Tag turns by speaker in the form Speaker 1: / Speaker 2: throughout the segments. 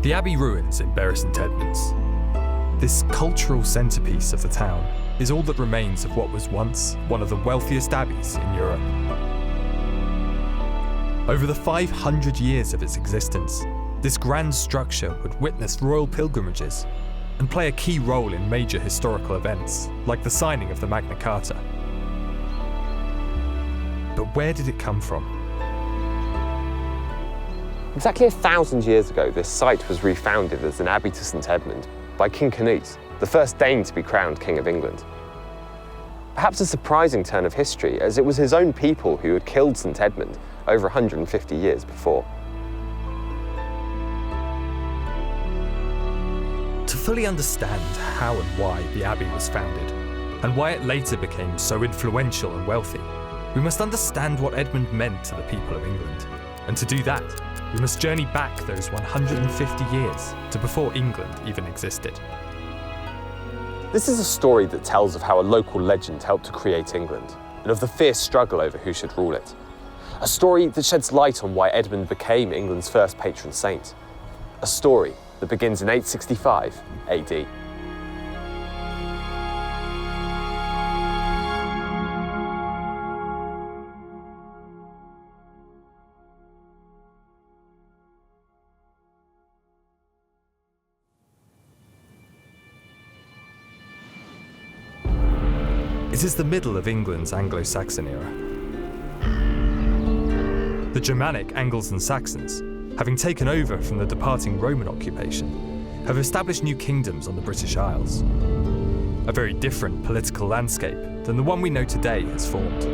Speaker 1: The Abbey ruins in Bury St Edmunds. This cultural centrepiece of the town is all that remains of what was once one of the wealthiest abbeys in Europe. Over the 500 years of its existence, this grand structure would witness royal pilgrimages and play a key role in major historical events, like the signing of the Magna Carta. But where did it come from?
Speaker 2: Exactly 1,000 years ago, this site was refounded as an Abbey to St Edmund by King Canute, the first Dane to be crowned King of England. Perhaps a surprising turn of history, as it was his own people who had killed St Edmund over 150 years before.
Speaker 1: To fully understand how and why the Abbey was founded, and why it later became so influential and wealthy, we must understand what Edmund meant to the people of England. And to do that, we must journey back those 150 years to before England even existed.
Speaker 2: This is a story that tells of how a local legend helped to create England, and of the fierce struggle over who should rule it. A story that sheds light on why Edmund became England's first patron saint. A story that begins in 865 AD.
Speaker 1: It is the middle of England's Anglo-Saxon era. The Germanic Angles and Saxons, having taken over from the departing Roman occupation, have established new kingdoms on the British Isles. A very different political landscape than the one we know today has formed.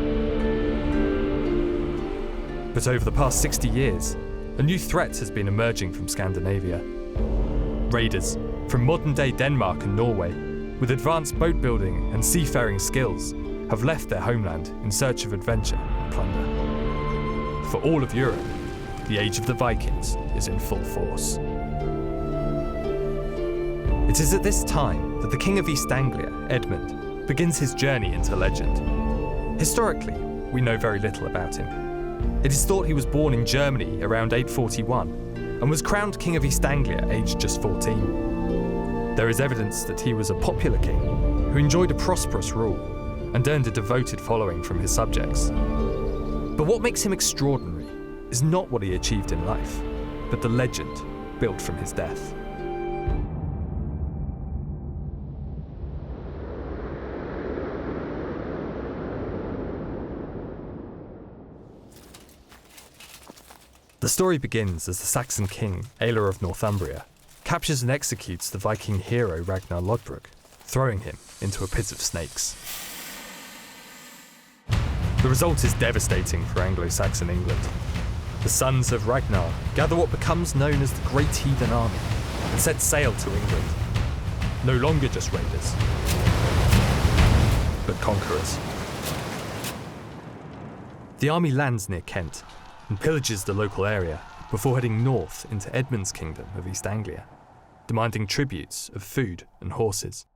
Speaker 1: But over the past 60 years, a new threat has been emerging from Scandinavia. Raiders from modern-day Denmark and Norway, with advanced boat building and seafaring skills, have left their homeland in search of adventure and plunder. For all of Europe, the age of the Vikings is in full force. It is at this time that the King of East Anglia, Edmund, begins his journey into legend. Historically, we know very little about him. It is thought he was born in Germany around 841 and was crowned King of East Anglia aged just 14. There is evidence that he was a popular king who enjoyed a prosperous rule and earned a devoted following from his subjects. But what makes him extraordinary is not what he achieved in life, but the legend built from his death. The story begins as the Saxon king, Aellar of Northumbria, captures and executes the Viking hero Ragnar Lodbrok, throwing him into a pit of snakes. The result is devastating for Anglo-Saxon England. The sons of Ragnar gather what becomes known as the Great Heathen Army and set sail to England. No longer just raiders, but conquerors. The army lands near Kent and pillages the local area before heading north into Edmund's kingdom of East Anglia, demanding tributes of food and horses.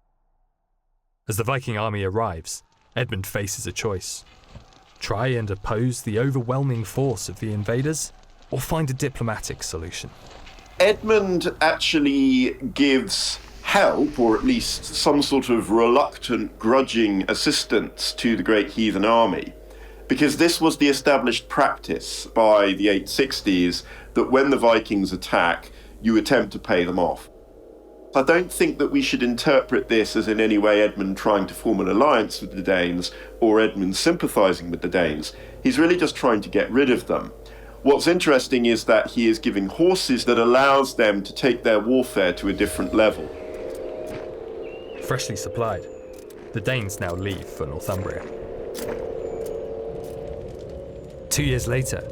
Speaker 1: As the Viking army arrives, Edmund faces a choice. Try and oppose the overwhelming force of the invaders, or find a diplomatic solution.
Speaker 3: Edmund actually gives help, or at least some sort of reluctant, grudging assistance to the Great Heathen Army, because this was the established practice by the 860s, that when the Vikings attack, you attempt to pay them off. I don't think that we should interpret this as in any way Edmund trying to form an alliance with the Danes or Edmund sympathising with the Danes. He's really just trying to get rid of them. What's interesting is that he is giving horses that allows them to take their warfare to a different level.
Speaker 1: Freshly supplied, the Danes now leave for Northumbria. 2 years later,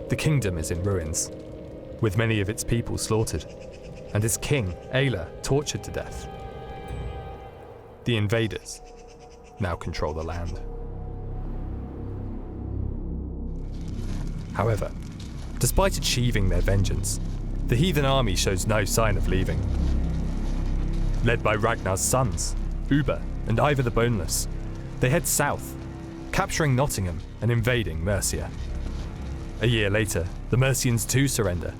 Speaker 1: the kingdom is in ruins, with many of its people slaughtered, and its king, Aellar, tortured to death. The invaders now control the land. However, despite achieving their vengeance, the heathen army shows no sign of leaving. Led by Ragnar's sons, Ubba and Ivar the Boneless, they head south, capturing Nottingham and invading Mercia. A year later, the Mercians too surrender,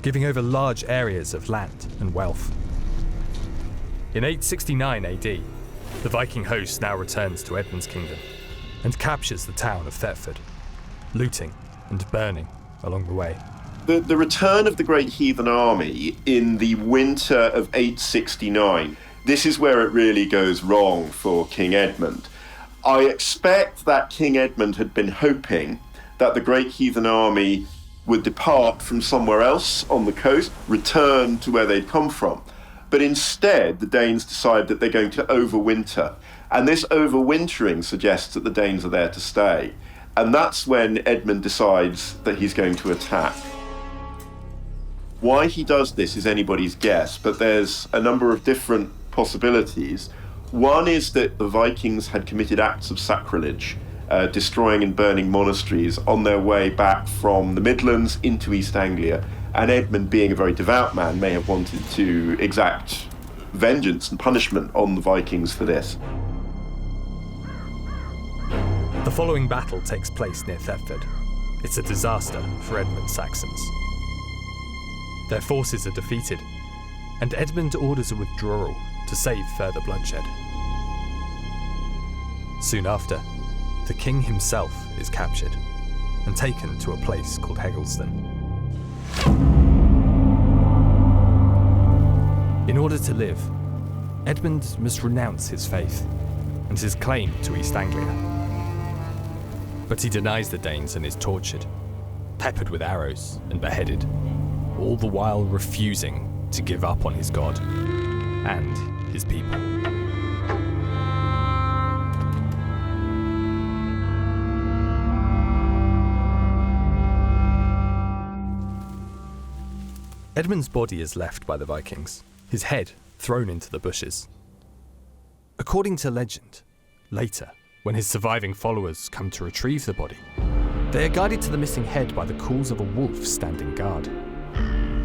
Speaker 1: giving over large areas of land and wealth. In 869 AD, the Viking host now returns to Edmund's kingdom and captures the town of Thetford, looting and burning along the way.
Speaker 3: The return of the Great Heathen Army in the winter of 869, this is where it really goes wrong for King Edmund. I expect that King Edmund had been hoping that the Great Heathen Army would depart from somewhere else on the coast, return to where they'd come from. But instead, the Danes decide that they're going to overwinter. And this overwintering suggests that the Danes are there to stay. And that's when Edmund decides that he's going to attack. Why he does this is anybody's guess, but there's a number of different possibilities. One is that the Vikings had committed acts of sacrilege, destroying and burning monasteries on their way back from the Midlands into East Anglia, and Edmund, being a very devout man, may have wanted to exact vengeance and punishment on the Vikings for this.
Speaker 1: The following battle takes place near Thetford. It's a disaster for Edmund's Saxons. Their forces are defeated, and Edmund orders a withdrawal to save further bloodshed. Soon after, the king himself is captured and taken to a place called Heggleston. In order to live, Edmund must renounce his faith and his claim to East Anglia. But he denies the Danes and is tortured, peppered with arrows and beheaded, all the while refusing to give up on his god and his people. Edmund's body is left by the Vikings, his head thrown into the bushes. According to legend, later, when his surviving followers come to retrieve the body, they are guided to the missing head by the calls of a wolf standing guard.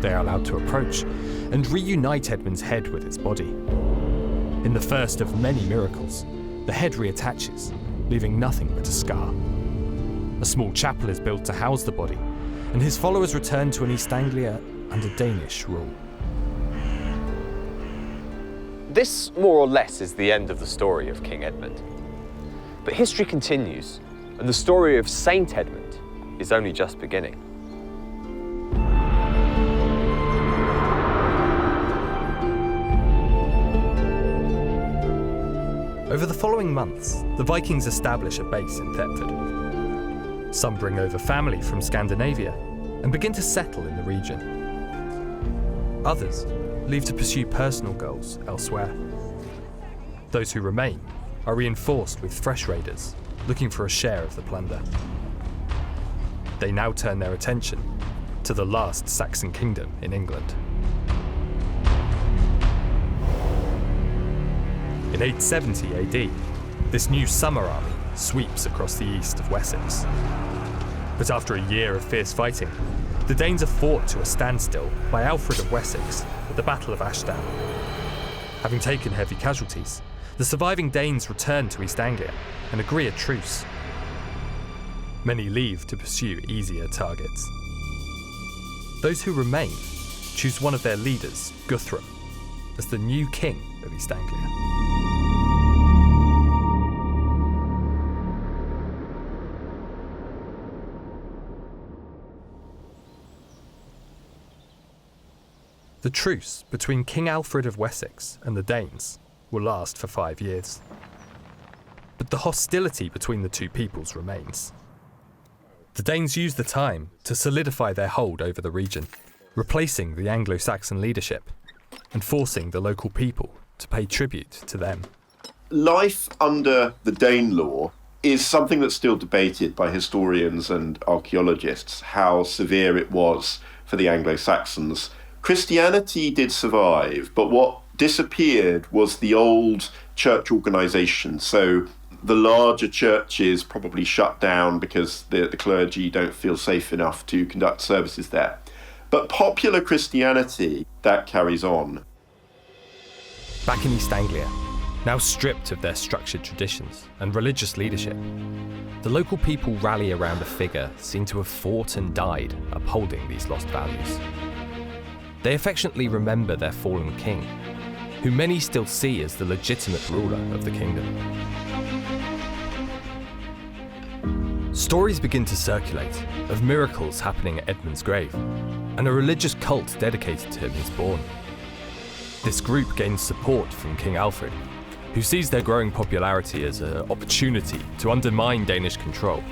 Speaker 1: They are allowed to approach and reunite Edmund's head with its body. In the first of many miracles, the head reattaches, leaving nothing but a scar. A small chapel is built to house the body, and his followers return to an East Anglia under Danish rule.
Speaker 2: This, more or less, is the end of the story of King Edmund. But history continues, and the story of Saint Edmund is only just beginning.
Speaker 1: Over the following months, the Vikings establish a base in Thetford. Some bring over family from Scandinavia and begin to settle in the region. Others leave to pursue personal goals elsewhere. Those who remain are reinforced with fresh raiders looking for a share of the plunder. They now turn their attention to the last Saxon kingdom in England. In 870 AD, this new summer army sweeps across the east of Wessex. But after a year of fierce fighting, the Danes are fought to a standstill by Alfred of Wessex at the Battle of Ashdown. Having taken heavy casualties, the surviving Danes return to East Anglia and agree a truce. Many leave to pursue easier targets. Those who remain choose one of their leaders, Guthrum, as the new king of East Anglia. The truce between King Alfred of Wessex and the Danes will last for 5 years. But the hostility between the two peoples remains. The Danes use the time to solidify their hold over the region, replacing the Anglo-Saxon leadership and forcing the local people to pay tribute to them.
Speaker 3: Life under the Danelaw is something that's still debated by historians and archaeologists, how severe it was for the Anglo-Saxons. Christianity did survive, but what disappeared was the old church organisation. So the larger churches probably shut down because the clergy don't feel safe enough to conduct services there. But popular Christianity, that carries on.
Speaker 1: Back in East Anglia, now stripped of their structured traditions and religious leadership, the local people rally around a figure seen to have fought and died upholding these lost values. They affectionately remember their fallen king, who many still see as the legitimate ruler of the kingdom. Stories begin to circulate of miracles happening at Edmund's grave, and a religious cult dedicated to him is born. This group gains support from King Alfred, who sees their growing popularity as an opportunity to undermine Danish control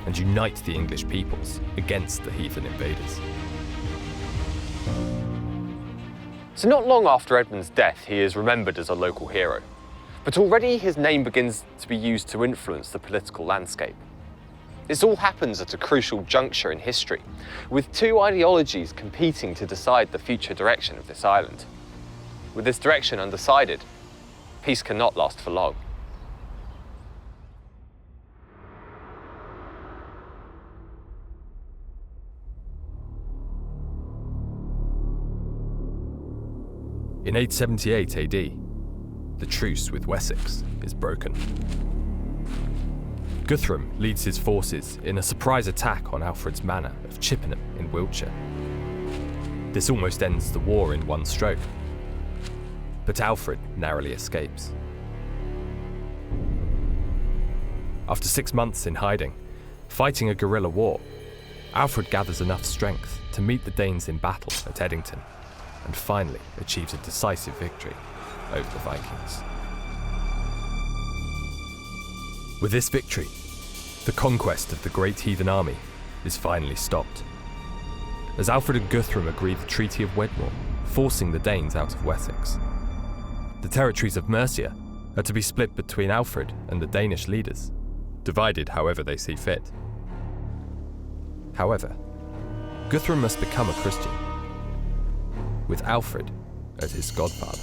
Speaker 1: and unite the English peoples against the heathen invaders.
Speaker 2: So not long after Edmund's death, he is remembered as a local hero. But already his name begins to be used to influence the political landscape. This all happens at a crucial juncture in history, with two ideologies competing to decide the future direction of this island. With this direction undecided, peace cannot last for long.
Speaker 1: In 878 AD, the truce with Wessex is broken. Guthrum leads his forces in a surprise attack on Alfred's manor of Chippenham in Wiltshire. This almost ends the war in one stroke, but Alfred narrowly escapes. After 6 months in hiding, fighting a guerrilla war, Alfred gathers enough strength to meet the Danes in battle at Edington, and finally achieves a decisive victory over the Vikings. With this victory, the conquest of the great heathen army is finally stopped, as Alfred and Guthrum agree the Treaty of Wedmore, forcing the Danes out of Wessex. The territories of Mercia are to be split between Alfred and the Danish leaders, divided however they see fit. However, Guthrum must become a Christian, with Alfred as his godfather.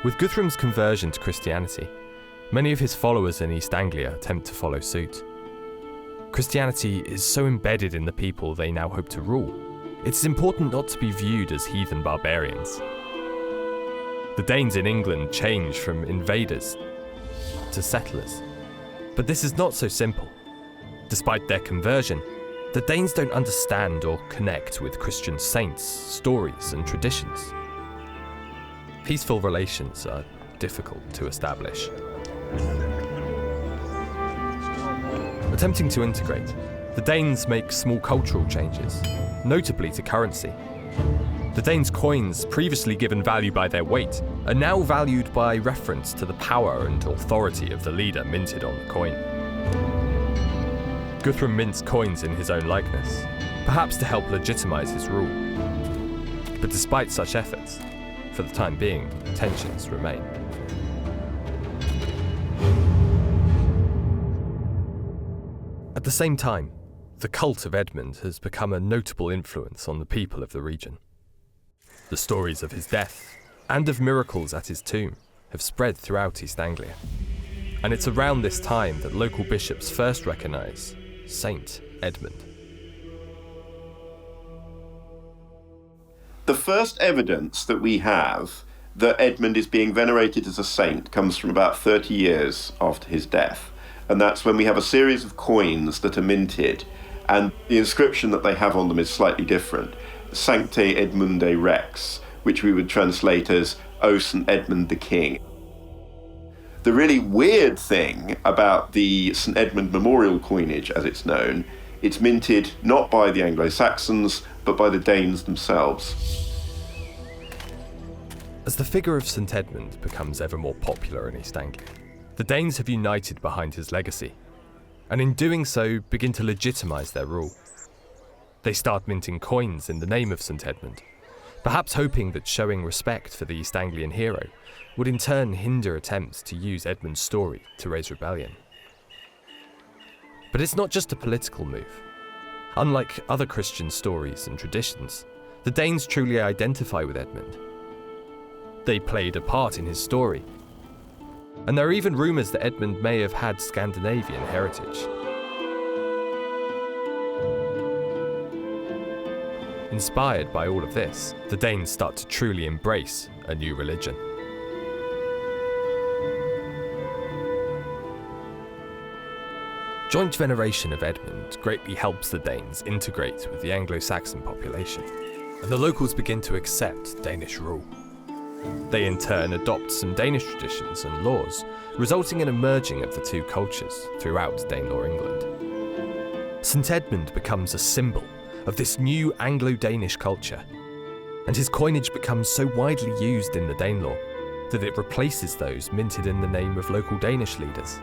Speaker 1: With Guthrum's conversion to Christianity, many of his followers in East Anglia attempt to follow suit. Christianity is so embedded in the people they now hope to rule, it's important not to be viewed as heathen barbarians. The Danes in England change from invaders to settlers, but this is not so simple. Despite their conversion, the Danes don't understand or connect with Christian saints, stories, and traditions. Peaceful relations are difficult to establish. Attempting to integrate, the Danes make small cultural changes, notably to currency. The Danes' coins, previously given value by their weight, are now valued by reference to the power and authority of the leader minted on the coin. Guthrum mints coins in his own likeness, perhaps to help legitimize his rule. But despite such efforts, for the time being, tensions remain. At the same time, the cult of Edmund has become a notable influence on the people of the region. The stories of his death and of miracles at his tomb have spread throughout East Anglia, and it's around this time that local bishops first recognise Saint Edmund.
Speaker 3: The first evidence that we have that Edmund is being venerated as a saint comes from about 30 years after his death. And that's when we have a series of coins that are minted, and the inscription that they have on them is slightly different. Sancte Edmunde Rex, which we would translate as, O St Edmund the King. The really weird thing about the St Edmund memorial coinage, as it's known, it's minted not by the Anglo-Saxons, but by the Danes themselves.
Speaker 1: As the figure of St Edmund becomes ever more popular in East Anglia, the Danes have united behind his legacy, and in doing so begin to legitimise their rule. They start minting coins in the name of St Edmund, perhaps hoping that showing respect for the East Anglian hero would in turn hinder attempts to use Edmund's story to raise rebellion. But it's not just a political move. Unlike other Christian stories and traditions, the Danes truly identify with Edmund. They played a part in his story, and there are even rumours that Edmund may have had Scandinavian heritage. Inspired by all of this, the Danes start to truly embrace a new religion. Joint veneration of Edmund greatly helps the Danes integrate with the Anglo-Saxon population, and the locals begin to accept Danish rule. They in turn adopt some Danish traditions and laws, resulting in a merging of the two cultures throughout Danelaw, England. St Edmund becomes a symbol of this new Anglo-Danish culture, and his coinage becomes so widely used in the Danelaw that it replaces those minted in the name of local Danish leaders.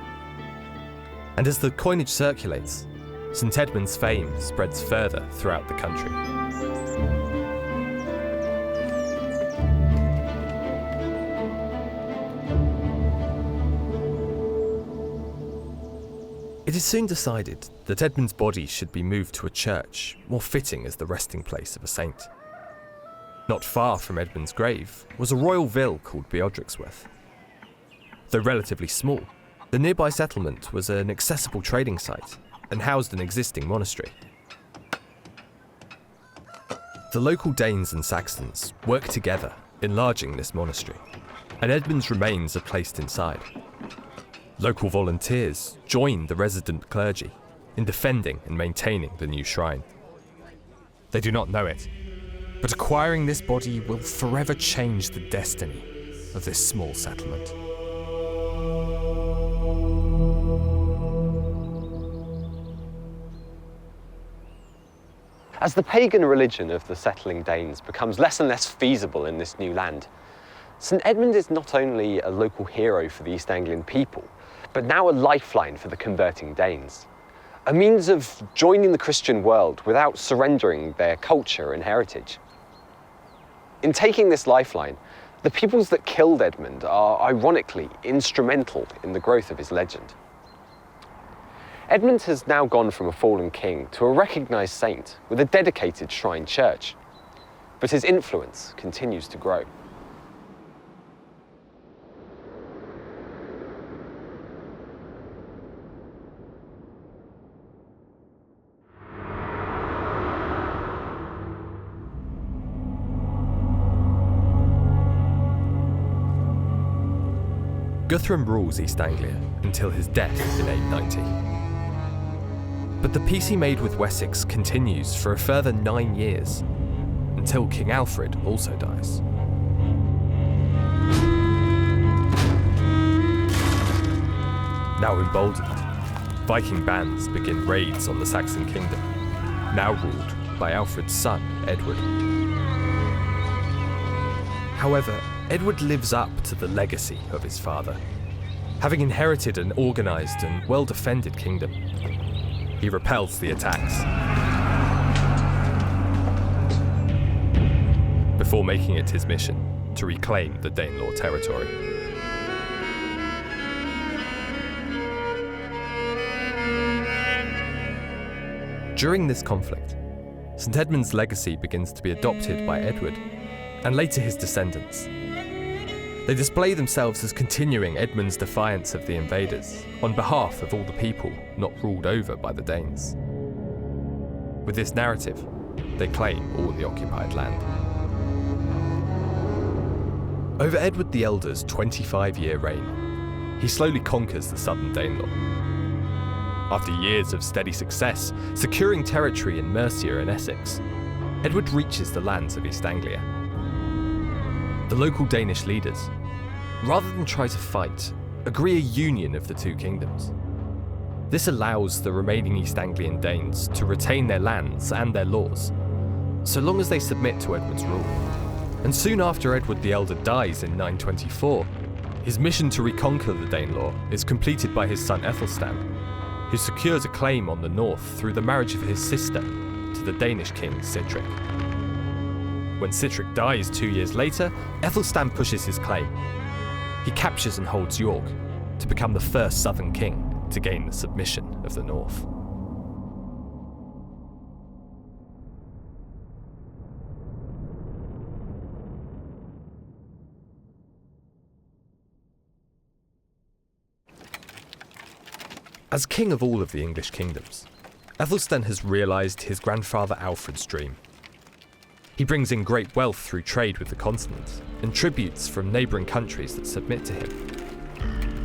Speaker 1: And as the coinage circulates, St Edmund's fame spreads further throughout the country. It is soon decided that Edmund's body should be moved to a church, more fitting as the resting place of a saint. Not far from Edmund's grave was a royal villa called Beodericsworth. Though relatively small, the nearby settlement was an accessible trading site and housed an existing monastery. The local Danes and Saxons worked together, enlarging this monastery, and Edmund's remains are placed inside. Local volunteers joined the resident clergy in defending and maintaining the new shrine. They do not know it, but acquiring this body will forever change the destiny of this small settlement.
Speaker 2: As the pagan religion of the settling Danes becomes less and less feasible in this new land, St Edmund is not only a local hero for the East Anglian people, but now a lifeline for the converting Danes. A means of joining the Christian world without surrendering their culture and heritage. In taking this lifeline, the peoples that killed Edmund are ironically instrumental in the growth of his legend. Edmund has now gone from a fallen king to a recognised saint with a dedicated shrine church, but his influence continues to grow.
Speaker 1: Guthrum rules East Anglia until his death in 890. But the peace he made with Wessex continues for a further 9 years, until King Alfred also dies. Now emboldened, Viking bands begin raids on the Saxon kingdom, now ruled by Alfred's son, Edward. However, Edward lives up to the legacy of his father, having inherited an organised and well-defended kingdom. He repels the attacks, before making it his mission to reclaim the Danelaw territory. During this conflict, St Edmund's legacy begins to be adopted by Edward, and later his descendants. They display themselves as continuing Edmund's defiance of the invaders on behalf of all the people not ruled over by the Danes. With this narrative, they claim all the occupied land. Over Edward the Elder's 25-year reign, he slowly conquers the southern Danelaw. After years of steady success, securing territory in Mercia and Essex, Edward reaches the lands of East Anglia. The local Danish leaders, rather than try to fight, agree a union of the two kingdoms. This allows the remaining East Anglian Danes to retain their lands and their laws, so long as they submit to Edward's rule. And soon after Edward the Elder dies in 924, his mission to reconquer the Danelaw is completed by his son Aethelstan, who secures a claim on the north through the marriage of his sister to the Danish king Sitric. When Sitric dies 2 years later, Aethelstan pushes his claim. He captures and holds York to become the first southern king to gain the submission of the north. As king of all of the English kingdoms, Aethelstan has realised his grandfather Alfred's dream. He brings in great wealth through trade with the continent and tributes from neighbouring countries that submit to him.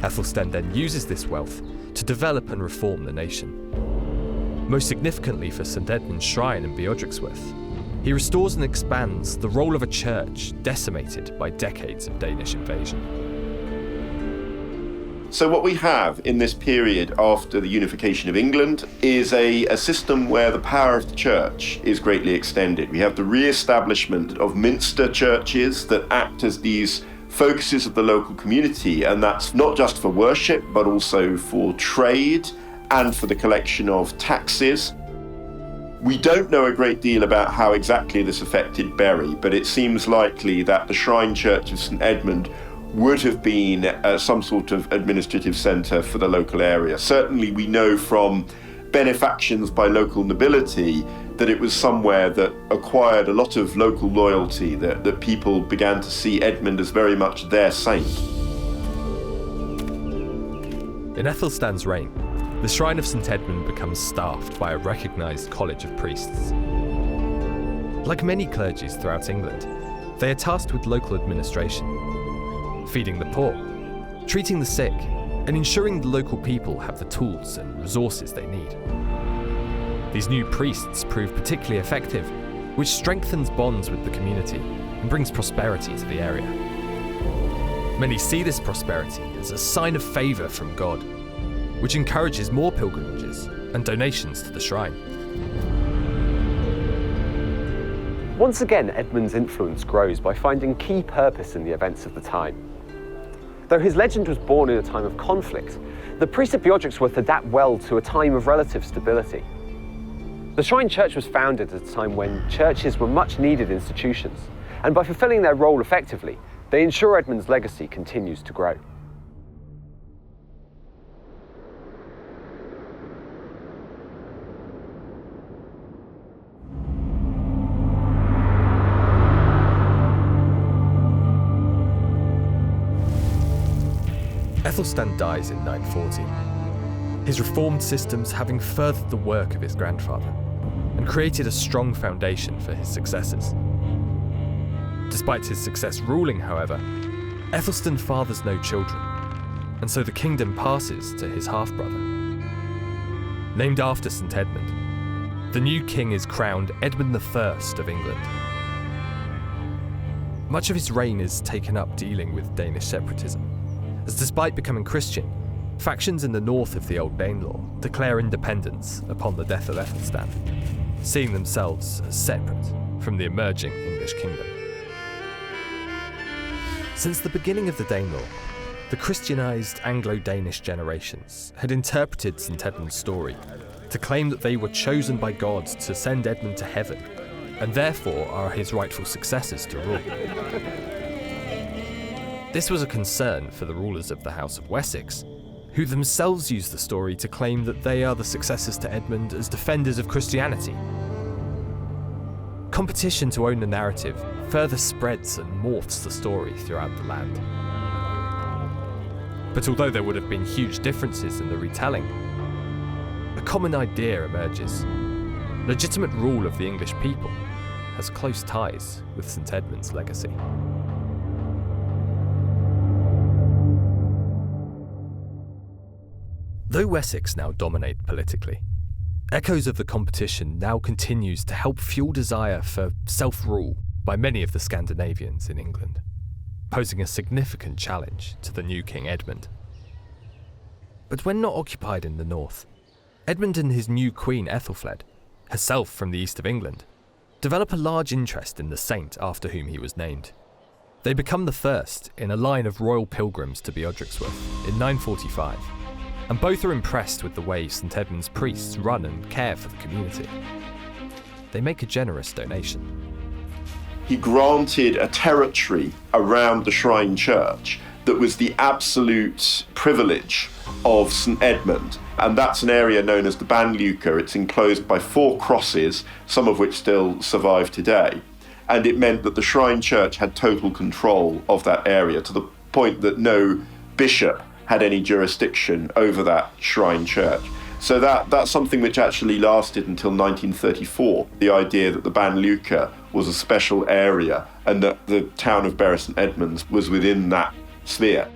Speaker 1: Aethelstan then uses this wealth to develop and reform the nation. Most significantly for St Edmund's shrine and Beodericsworth, he restores and expands the role of a church decimated by decades of Danish invasion.
Speaker 3: So what we have in this period after the unification of England is a system where the power of the church is greatly extended. We have the re-establishment of minster churches that act as these focuses of the local community, and that's not just for worship, but also for trade and for the collection of taxes. We don't know a great deal about how exactly this affected Bury, but it seems likely that the shrine church of St Edmund would have been some sort of administrative centre for the local area. Certainly we know from benefactions by local nobility that it was somewhere that acquired a lot of local loyalty, that people began to see Edmund as very much their saint.
Speaker 1: In Aethelstan's reign, the shrine of St Edmund becomes staffed by a recognised college of priests. Like many clergies throughout England, they are tasked with local administration, feeding the poor, treating the sick, and ensuring the local people have the tools and resources they need. These new priests prove particularly effective, which strengthens bonds with the community and brings prosperity to the area. Many see this prosperity as a sign of favour from God, which encourages more pilgrimages and donations to the shrine.
Speaker 2: Once again, Edmund's influence grows by finding key purpose in the events of the time. Though his legend was born in a time of conflict, the priests at Beodericsworth adapt well to a time of relative stability. The Shrine Church was founded at a time when churches were much needed institutions, and by fulfilling their role effectively, they ensure Edmund's legacy continues to grow.
Speaker 1: Aethelstan dies in 940, his reformed systems having furthered the work of his grandfather and created a strong foundation for his successors. Despite his success ruling, however, Aethelstan fathers no children, and so the kingdom passes to his half-brother. Named after St Edmund, the new king is crowned Edmund I of England. Much of his reign is taken up dealing with Danish separatism, as despite becoming Christian, factions in the north of the old Danelaw declare independence upon the death of Aethelstan, seeing themselves as separate from the emerging English kingdom. Since the beginning of the Danelaw, the Christianized Anglo-Danish generations had interpreted St Edmund's story to claim that they were chosen by God to send Edmund to heaven, and therefore are his rightful successors to rule. This was a concern for the rulers of the House of Wessex, who themselves use the story to claim that they are the successors to Edmund as defenders of Christianity. Competition to own the narrative further spreads and morphs the story throughout the land. But although there would have been huge differences in the retelling, a common idea emerges. Legitimate rule of the English people has close ties with St Edmund's legacy. Though Wessex now dominate politically, echoes of the competition now continues to help fuel desire for self-rule by many of the Scandinavians in England, posing a significant challenge to the new King Edmund. But when not occupied in the north, Edmund and his new queen Aethelflaed, herself from the east of England, develop a large interest in the saint after whom he was named. They become the first in a line of royal pilgrims to Beodericsworth in 945, and both are impressed with the way St Edmund's priests run and care for the community. They make a generous donation.
Speaker 3: He granted a territory around the shrine church that was the absolute privilege of St Edmund, and that's an area known as the Banluca. It's enclosed by 4 crosses, some of which still survive today, and it meant that the shrine church had total control of that area, to the point that no bishop had any jurisdiction over that shrine church. So that's something which actually lasted until 1934, the idea that the Banluca was a special area and that the town of Bury St Edmunds was within that sphere.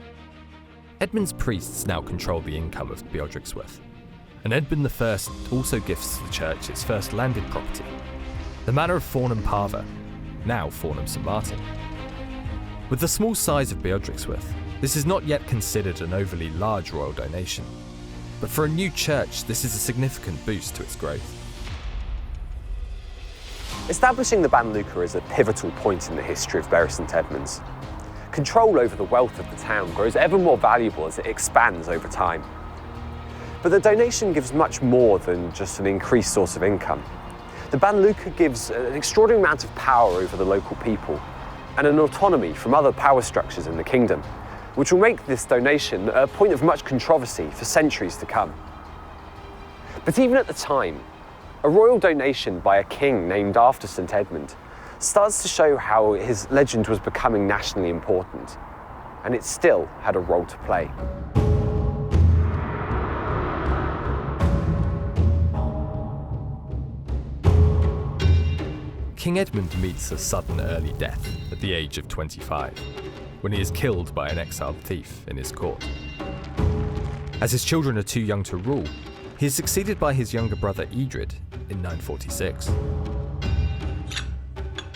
Speaker 1: Edmund's priests now control the income of Beodericsworth, and Edmund I also gifts the church its first landed property, the manor of Farnham Parva, now Farnham St Martin. With the small size of Beodericsworth, this is not yet considered an overly large royal donation, but for a new church, this is a significant boost to its growth.
Speaker 2: Establishing the Banluca is a pivotal point in the history of Bury St Edmunds. Control over the wealth of the town grows ever more valuable as it expands over time. But the donation gives much more than just an increased source of income. The Banluca gives an extraordinary amount of power over the local people and an autonomy from other power structures in the kingdom, which will make this donation a point of much controversy for centuries to come. But even at the time, a royal donation by a king named after St Edmund starts to show how his legend was becoming nationally important, and it still had a role to play.
Speaker 1: King Edmund meets a sudden early death at the age of 25, when he is killed by an exiled thief in his court. As his children are too young to rule, he is succeeded by his younger brother Edred in 946.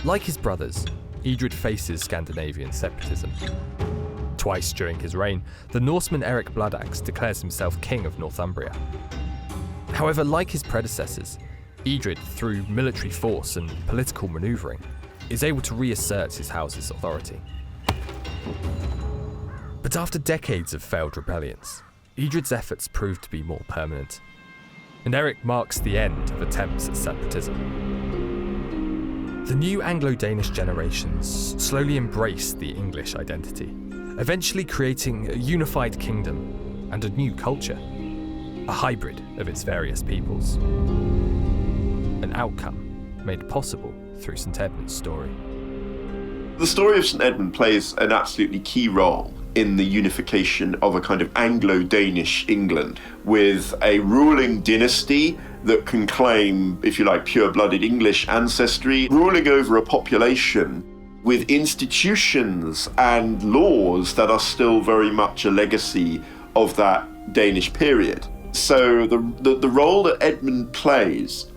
Speaker 1: Like his brothers, Edred faces Scandinavian separatism. Twice during his reign, the Norseman Eric Bloodaxe declares himself king of Northumbria. However, like his predecessors, Edred, through military force and political manoeuvring, is able to reassert his house's authority. But after decades of failed rebellions, Edred's efforts prove to be more permanent, and Eric marks the end of attempts at separatism. The new Anglo-Danish generations slowly embrace the English identity, eventually creating a unified kingdom and a new culture, a hybrid of its various peoples. An outcome made possible through St Edmund's story.
Speaker 3: The story of St Edmund plays an absolutely key role in the unification of a kind of Anglo-Danish England, with a ruling dynasty that can claim, if you like, pure-blooded English ancestry, ruling over a population with institutions and laws that are still very much a legacy of that Danish period. So the role that Edmund plays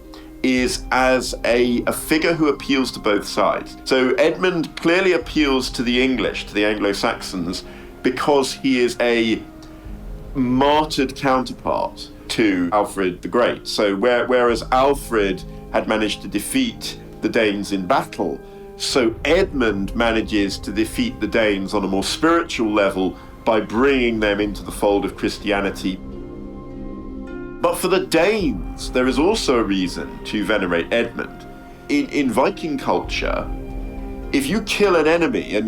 Speaker 3: is as a figure who appeals to both sides. So Edmund clearly appeals to the English, to the Anglo-Saxons, because he is a martyred counterpart to Alfred the Great. So whereas Alfred had managed to defeat the Danes in battle, so Edmund manages to defeat the Danes on a more spiritual level by bringing them into the fold of Christianity. But for the Danes, there is also a reason to venerate Edmund. In Viking culture, if you kill an enemy and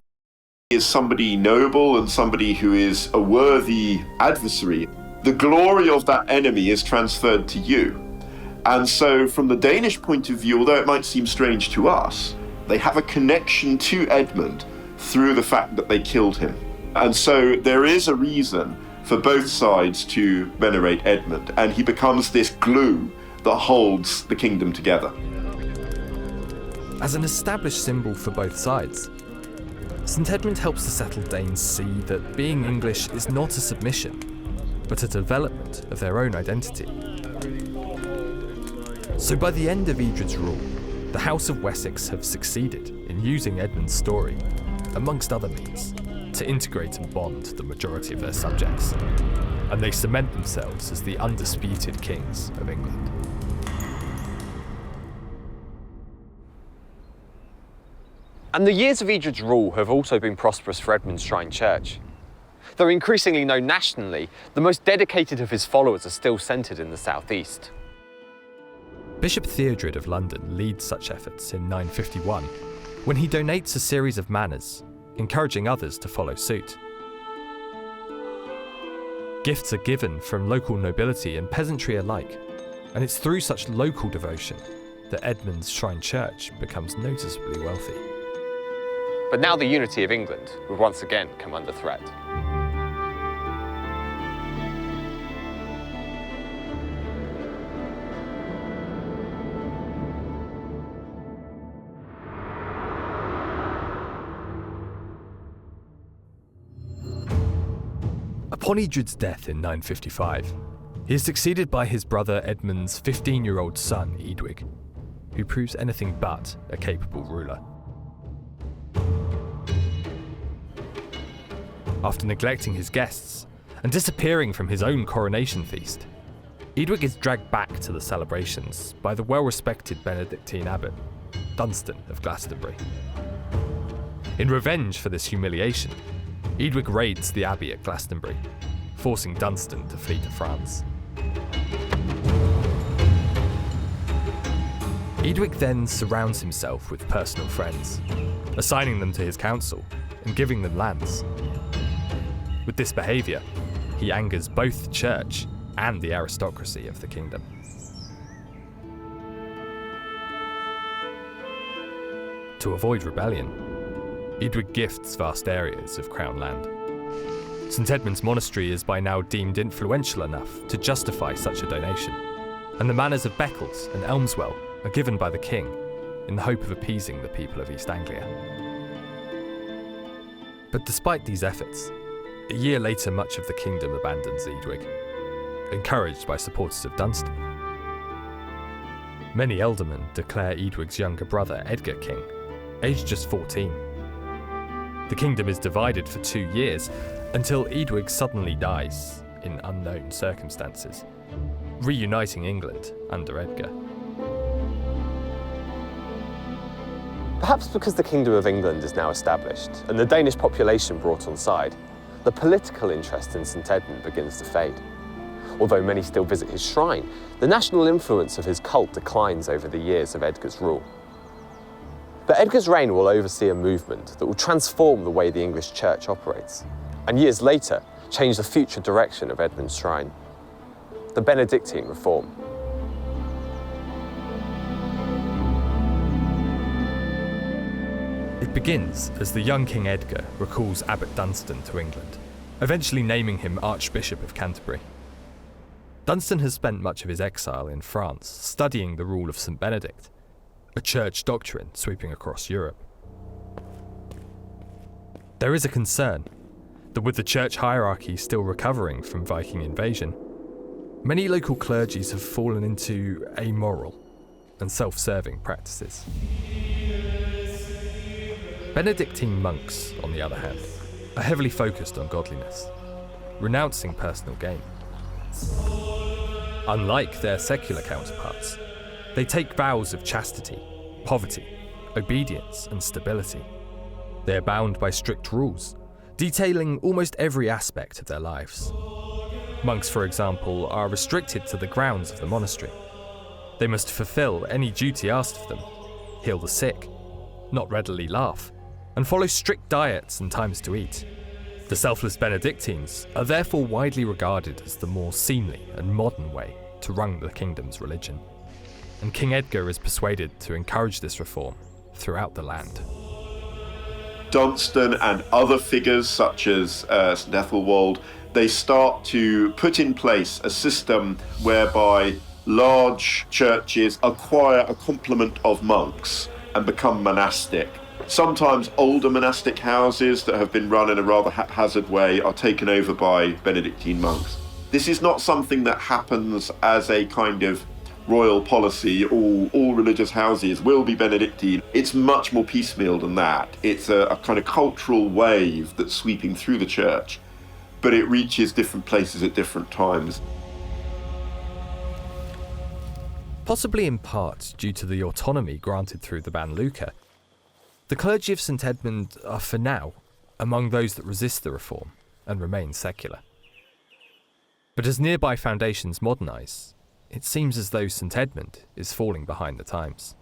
Speaker 3: is somebody noble and somebody who is a worthy adversary, the glory of that enemy is transferred to you. And so from the Danish point of view, although it might seem strange to us, they have a connection to Edmund through the fact that they killed him. And so there is a reason for both sides to venerate Edmund, and he becomes this glue that holds the kingdom together.
Speaker 1: As an established symbol for both sides, St Edmund helps the settled Danes see that being English is not a submission, but a development of their own identity. So by the end of Edred's rule, the House of Wessex have succeeded in using Edmund's story, amongst other means, to integrate and bond the majority of their subjects, and they cement themselves as the undisputed kings of England.
Speaker 2: And the years of Edred's rule have also been prosperous for Edmund's Shrine Church. Though increasingly known nationally, the most dedicated of his followers are still centred in the southeast.
Speaker 1: Bishop Theodred of London leads such efforts in 951, when he donates a series of manors, encouraging others to follow suit. Gifts are given from local nobility and peasantry alike, and it's through such local devotion that Edmund's Shrine Church becomes noticeably wealthy.
Speaker 2: But now the unity of England would once again come under threat.
Speaker 1: Upon Edred's death in 955, he is succeeded by his brother Edmund's 15-year-old son, Edwig, who proves anything but a capable ruler. After neglecting his guests and disappearing from his own coronation feast, Edwig is dragged back to the celebrations by the well-respected Benedictine abbot, Dunstan of Glastonbury. In revenge for this humiliation, Edwig raids the abbey at Glastonbury, forcing Dunstan to flee to France. Edwig then surrounds himself with personal friends, assigning them to his council and giving them lands. With this behaviour, he angers both the church and the aristocracy of the kingdom. To avoid rebellion, Edwig gifts vast areas of crown land. St Edmund's monastery is by now deemed influential enough to justify such a donation, and the manors of Beccles and Elmswell are given by the king in the hope of appeasing the people of East Anglia. But despite these efforts, a year later much of the kingdom abandons Edwig, encouraged by supporters of Dunstan. Many ealdormen declare Edwig's younger brother Edgar king, aged just 14. The kingdom is divided for 2 years until Edwig suddenly dies in unknown circumstances, reuniting England under Edgar.
Speaker 2: Perhaps because the Kingdom of England is now established and the Danish population brought on side, the political interest in St Edmund begins to fade. Although many still visit his shrine, the national influence of his cult declines over the years of Edgar's rule. But Edgar's reign will oversee a movement that will transform the way the English church operates, and years later, change the future direction of Edmund's shrine: the Benedictine reform.
Speaker 1: It begins as the young King Edgar recalls Abbot Dunstan to England, eventually naming him Archbishop of Canterbury. Dunstan has spent much of his exile in France studying the rule of St Benedict, a church doctrine sweeping across Europe. There is a concern that with the church hierarchy still recovering from Viking invasion, many local clergies have fallen into amoral and self-serving practices. Benedictine monks, on the other hand, are heavily focused on godliness, renouncing personal gain. Unlike their secular counterparts, they take vows of chastity, poverty, obedience, and stability. They are bound by strict rules, detailing almost every aspect of their lives. Monks, for example, are restricted to the grounds of the monastery. They must fulfill any duty asked of them, heal the sick, not readily laugh, and follow strict diets and times to eat. The selfless Benedictines are therefore widely regarded as the more seemly and modern way to run the kingdom's religion, and King Edgar is persuaded to encourage this reform throughout the land.
Speaker 3: Dunstan and other figures such as St Ethelwald, they start to put in place a system whereby large churches acquire a complement of monks and become monastic. Sometimes older monastic houses that have been run in a rather haphazard way are taken over by Benedictine monks. This is not something that happens as a kind of royal policy, all religious houses will be Benedictine. It's much more piecemeal than that. It's a kind of cultural wave that's sweeping through the church, but it reaches different places at different times.
Speaker 1: Possibly in part due to the autonomy granted through the Ban Luca, the clergy of St Edmund are for now among those that resist the reform and remain secular. But as nearby foundations modernise, it seems as though St Edmund is falling behind the times.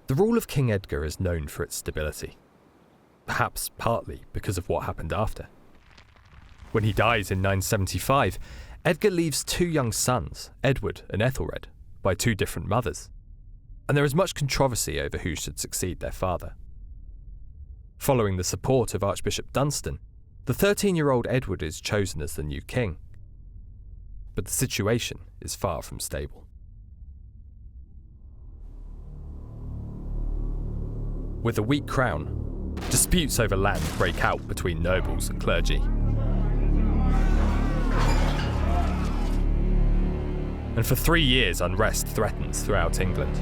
Speaker 1: The rule of King Edgar is known for its stability, perhaps partly because of what happened after. When he dies in 975, Edgar leaves 2 young sons, Edward and Ethelred, by 2 different mothers, and there is much controversy over who should succeed their father. Following the support of Archbishop Dunstan, the 13-year-old Edward is chosen as the new king. But the situation is far from stable. With a weak crown, disputes over land break out between nobles and clergy. And for 3 years, unrest threatens throughout England.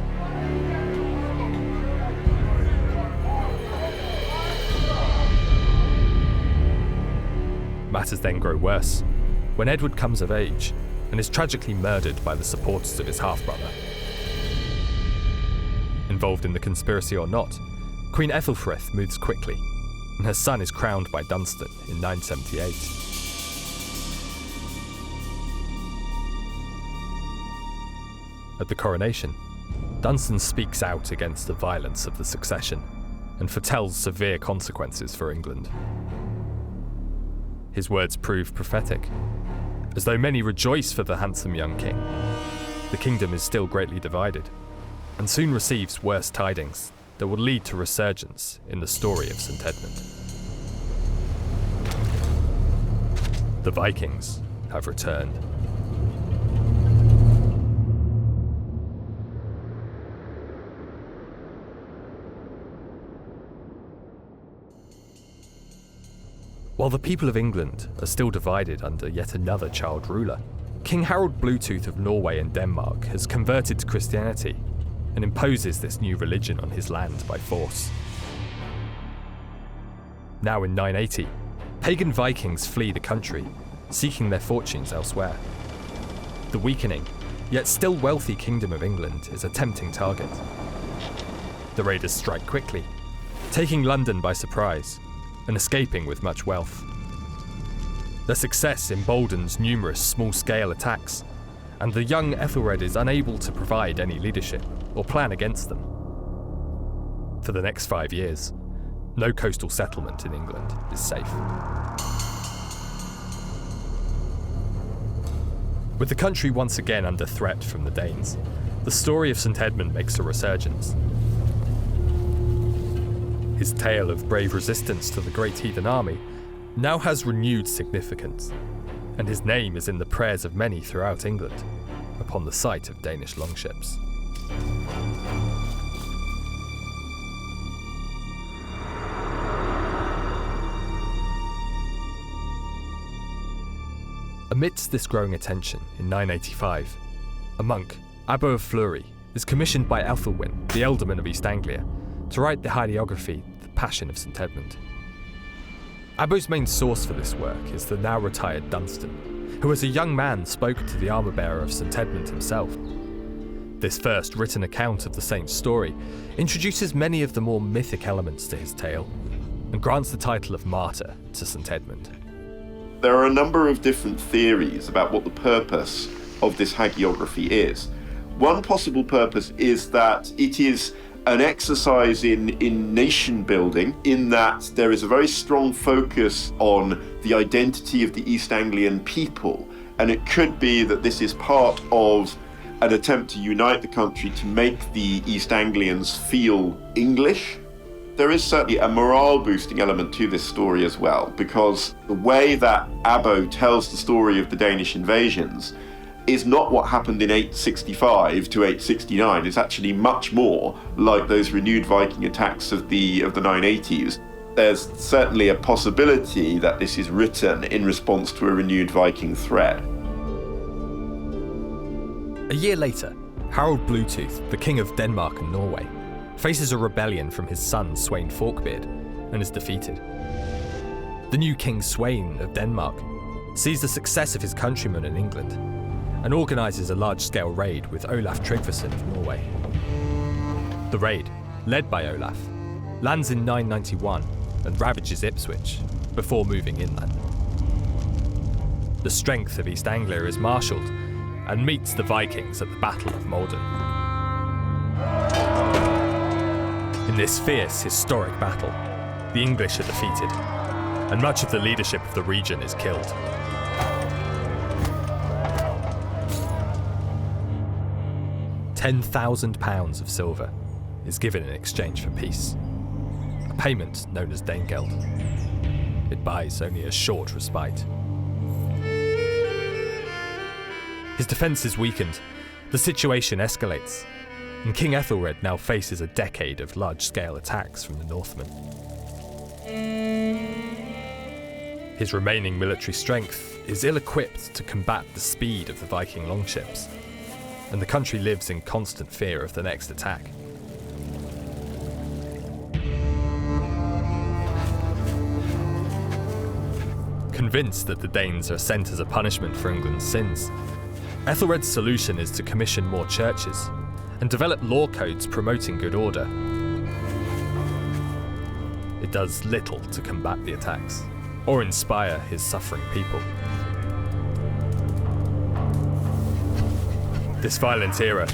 Speaker 1: Matters then grow worse when Edward comes of age and is tragically murdered by the supporters of his half-brother. Involved in the conspiracy or not, Queen Ethelfrith moves quickly, and her son is crowned by Dunstan in 978. At the coronation, Dunstan speaks out against the violence of the succession and foretells severe consequences for England. His words prove prophetic. As though many rejoice for the handsome young king, the kingdom is still greatly divided, and soon receives worse tidings that will lead to resurgence in the story of St Edmund. The Vikings have returned. While the people of England are still divided under yet another child ruler, King Harold Bluetooth of Norway and Denmark has converted to Christianity and imposes this new religion on his land by force. Now in 980, pagan Vikings flee the country, seeking their fortunes elsewhere. The weakening, yet still wealthy Kingdom of England is a tempting target. The raiders strike quickly, taking London by surprise and escaping with much wealth. Their success emboldens numerous small-scale attacks, and the young Ethelred is unable to provide any leadership or plan against them. For the next 5 years, no coastal settlement in England is safe. With the country once again under threat from the Danes, the story of St Edmund makes a resurgence. His tale of brave resistance to the great heathen army now has renewed significance, and his name is in the prayers of many throughout England upon the sight of Danish longships. Amidst this growing attention in 985, a monk, Abbot of Fleury, is commissioned by Ethelwyn, the Ealdorman of East Anglia, to write the hagiography, The Passion of St Edmund. Abbot's main source for this work is the now retired Dunstan, who as a young man spoke to the armour-bearer of St Edmund himself. This first written account of the saint's story introduces many of the more mythic elements to his tale, and grants the title of martyr to St Edmund.
Speaker 3: There are a number of different theories about what the purpose of this hagiography is. One possible purpose is that it is an exercise in nation building, in that there is a very strong focus on the identity of the East Anglian people, and it could be that this is part of an attempt to unite the country to make the East Anglians feel English. There is certainly a morale-boosting element to this story as well, because the way that Abbot tells the story of the Danish invasions is not what happened in 865 to 869. It's actually much more like those renewed Viking attacks of the 980s. There's certainly a possibility that this is written in response to a renewed Viking threat.
Speaker 1: A year later, Harold Bluetooth, the King of Denmark and Norway, faces a rebellion from his son Sweyn Forkbeard and is defeated. The new King Sweyn of Denmark sees the success of his countrymen in England and organises a large-scale raid with Olaf Tryggvason of Norway. The raid, led by Olaf, lands in 991 and ravages Ipswich before moving inland. The strength of East Anglia is marshalled and meets the Vikings at the Battle of Maldon. In this fierce, historic battle, the English are defeated, and much of the leadership of the region is killed. £10,000 of silver is given in exchange for peace, a payment known as Danegeld. It buys only a short respite. His defence is weakened, the situation escalates, and King Ethelred now faces a decade of large-scale attacks from the Northmen. His remaining military strength is ill-equipped to combat the speed of the Viking longships, and the country lives in constant fear of the next attack. Convinced that the Danes are sent as a punishment for England's sins, Ethelred's solution is to commission more churches and develop law codes promoting good order. It does little to combat the attacks or inspire his suffering people. This violent era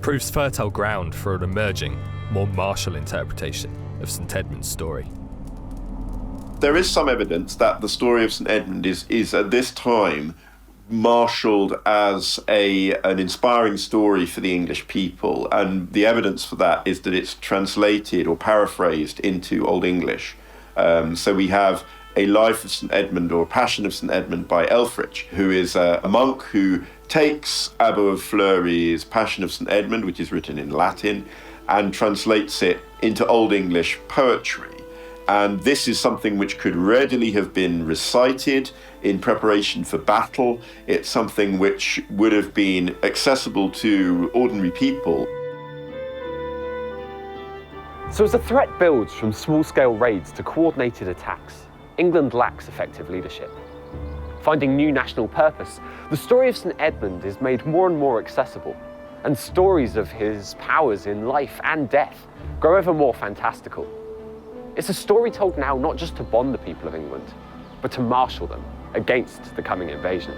Speaker 1: proves fertile ground for an emerging, more martial interpretation of St Edmund's story.
Speaker 3: There is some evidence that the story of St Edmund is at this time marshalled as an inspiring story for the English people, and the evidence for that is that it's translated or paraphrased into Old English. So we have a Life of St Edmund or a Passion of St Edmund by Elfrich, who is a monk who takes Abbot of Fleury's Passion of St Edmund, which is written in Latin, and translates it into Old English poetry. And this is something which could readily have been recited in preparation for battle. It's something which would have been accessible to ordinary people.
Speaker 2: So as the threat builds from small-scale raids to coordinated attacks, England lacks effective leadership. Finding new national purpose, the story of St Edmund is made more and more accessible, and stories of his powers in life and death grow ever more fantastical. It's a story told now not just to bond the people of England, but to marshal them against the coming invasion.